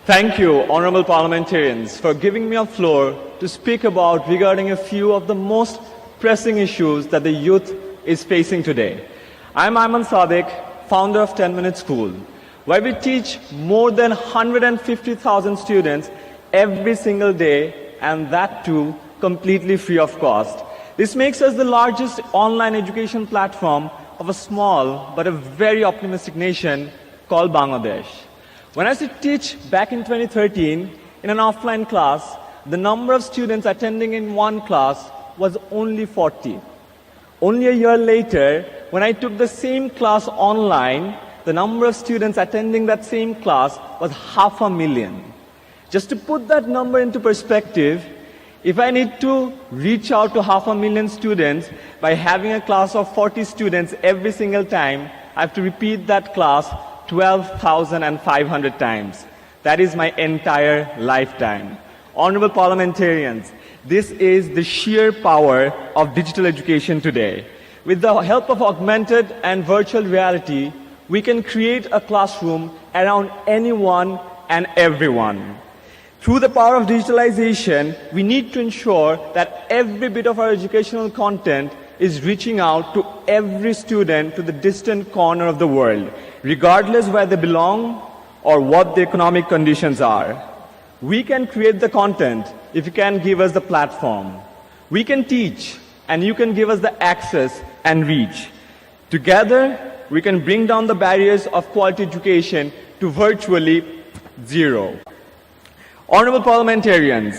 Thank you, honorable parliamentarians, for giving me a floor to speak about regarding a few of the most pressing issues that the youth is facing today. I'm Ayman Sadiq, founder of 10 Minute School, where we teach more than 150,000 students every single day, and that too completely free of cost. This makes us the largest online education platform of a small but a very optimistic nation called Bangladesh. When I used to teach back in 2013 in an offline class, the number of students attending in one class was only 40. Only a year later, when I took the same class online, the number of students attending that same class was 500,000. Just to put that number into perspective, if I need to reach out to 500,000 students by having a class of 40 students every single time, I have to repeat that class 12,500 times. That is my entire lifetime. Honorable parliamentarians, this is the sheer power of digital education today. With the help of augmented and virtual reality, we can create a classroom around anyone and everyone. Through the power of digitalization, we need to ensure that every bit of our educational content is reaching out to every student to the distant corner of the world, regardless where they belong or what the economic conditions are. We can create the content if you can give us the platform. We can teach, and you can give us the access and reach. Together, we can bring down the barriers of quality education to virtually zero. Honorable parliamentarians,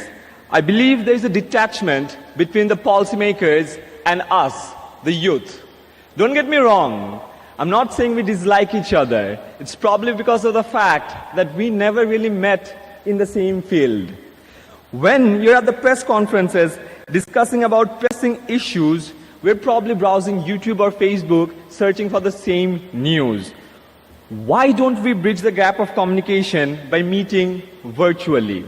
I believe there is a detachment between the policymakers and us, the youth. Don't get me wrong, I'm not saying we dislike each other. It's probably because of the fact that we never really met in the same field. When you're at the press conferences discussing about pressing issues, we're probably browsing YouTube or Facebook searching for the same news. Why don't we bridge the gap of communication by meeting virtually?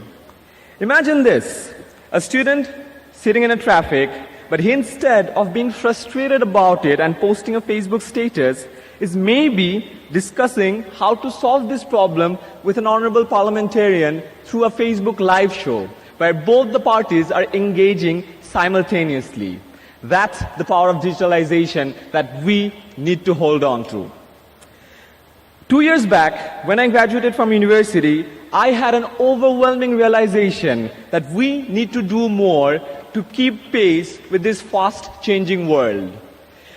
Imagine this, a student sitting in a traffic, but he, instead of being frustrated about it and posting a Facebook status, is maybe discussing how to solve this problem with an honorable parliamentarian through a Facebook live show, where both the parties are engaging simultaneously. That's the power of digitalization that we need to hold on to. 2 years back, when I graduated from university, I had an overwhelming realization that we need to do more to keep pace with this fast-changing world.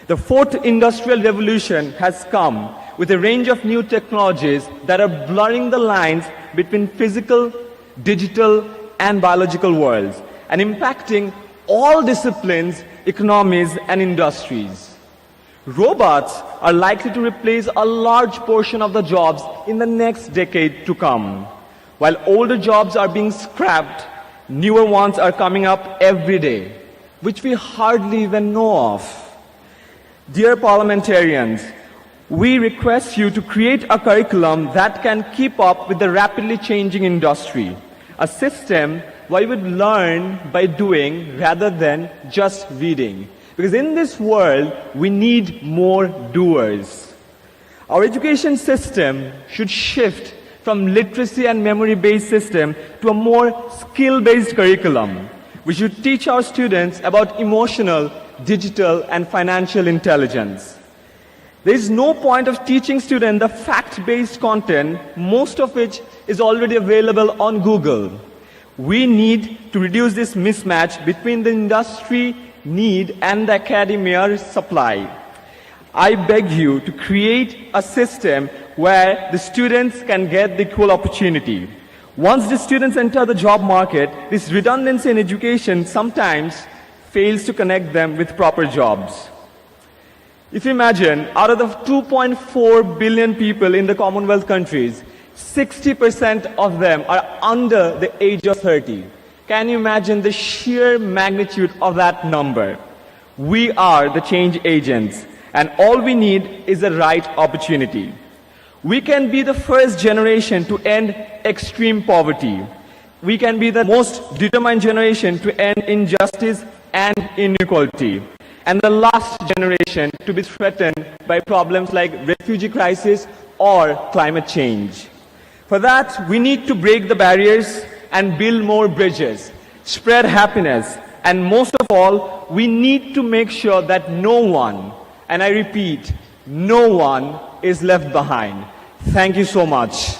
The fourth industrial revolution has come with a range of new technologies that are blurring the lines between physical, digital, and biological worlds, and impacting all disciplines, economies, and industries. Robots are likely to replace a large portion of the jobs in the next decade to come. While older jobs are being scrapped, newer ones are coming up every day, which we hardly even know of. Dear parliamentarians, we request you to create a curriculum that can keep up with the rapidly changing industry, a system where we would learn by doing rather than just reading. Because in this world, we need more doers. Our education system should shift from literacy and memory-based system to a more skill-based curriculum. We should teach our students about emotional, digital, and financial intelligence. There is no point of teaching students the fact-based content, most of which is already available on Google. We need to reduce this mismatch between the industry need and the academia supply. I beg you to create a system where the students can get the equal opportunity. Once the students enter the job market, this redundancy in education sometimes fails to connect them with proper jobs. If you imagine, out of the 2.4 billion people in the Commonwealth countries, 60% of them are under the age of 30. Can you imagine the sheer magnitude of that number? We are the change agents, and all we need is the right opportunity. We can be the first generation to end extreme poverty. We can be the most determined generation to end injustice and inequality, and the last generation to be threatened by problems like refugee crisis or climate change. For that, we need to break the barriers and build more bridges, spread happiness, and most of all, we need to make sure that no one, and I repeat, no one is left behind. Thank you so much.